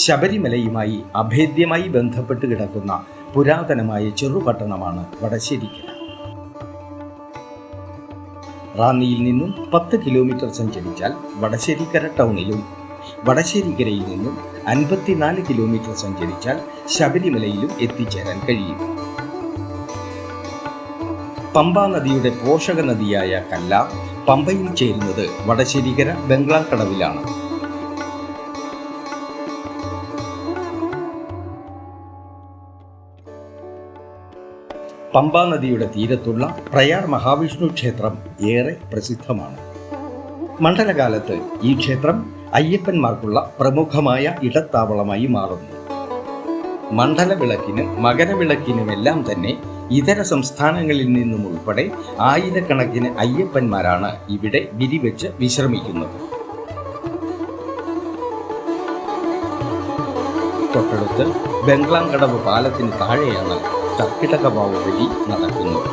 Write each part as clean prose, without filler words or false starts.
ശബരിമലയുമായി അഭേദ്യമായി ബന്ധപ്പെട്ട് കിടക്കുന്ന പുരാതനമായ ചെറുപട്ടണമാണ് വടശ്ശേരിക്കര. റാന്നിയിൽ നിന്നും 10 കിലോമീറ്റർ സഞ്ചരിച്ചാൽ വടശ്ശേരിക്കര ടൗണിലും വടശ്ശേരിക്കരയിൽ നിന്നും 54 കിലോമീറ്റർ സഞ്ചരിച്ചാൽ ശബരിമലയിലും എത്തിച്ചേരാൻ കഴിയും. പമ്പാ നദിയുടെ പോഷക നദിയായ കല്ലാർ പമ്പയിൽ ചേരുന്നത് വടശ്ശേരിക്കര ബംഗ്ലാക്കടവിലാണ്. പമ്പാ നദിയുടെ തീരത്തുള്ള പ്രയാർ മഹാവിഷ്ണു ക്ഷേത്രം ഏറെ പ്രസിദ്ധമാണ്. മണ്ഡലകാലത്ത് ഈ ക്ഷേത്രം അയ്യപ്പന്മാർക്കുള്ള പ്രമുഖമായ ഇടത്താവളമായി മാറുന്നു. മണ്ഡലവിളക്കിനും മകരവിളക്കിനുമെല്ലാം തന്നെ ഇതര സംസ്ഥാനങ്ങളിൽ നിന്നും ഉൾപ്പെടെ ആയിരക്കണക്കിന് അയ്യപ്പന്മാരാണ് ഇവിടെ വിരിവെച്ച് വിശ്രമിക്കുന്നത്. തൊട്ടടുത്ത് ബംഗ്ലാംകടവ് പാലത്തിന് താഴെയാണ് കർക്കിടകവാവ് ബലി നടക്കുന്നത്.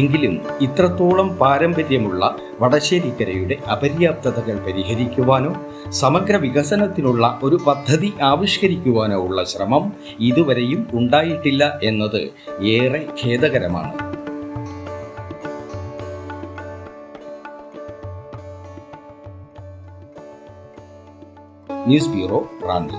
എങ്കിലും ഇത്രത്തോളം പാരമ്പര്യമുള്ള വടശ്ശേരിക്കരയുടെ അപര്യാപ്തതകൾ പരിഹരിക്കുവാനോ സമഗ്ര വികസനത്തിനുള്ള ഒരു പദ്ധതി ആവിഷ്കരിക്കുവാനോ ഉള്ള ശ്രമം ഇതുവരെയും ഉണ്ടായിട്ടില്ല എന്നത് ഏറെ ഖേദകരമാണ്. News bureau, Ranni.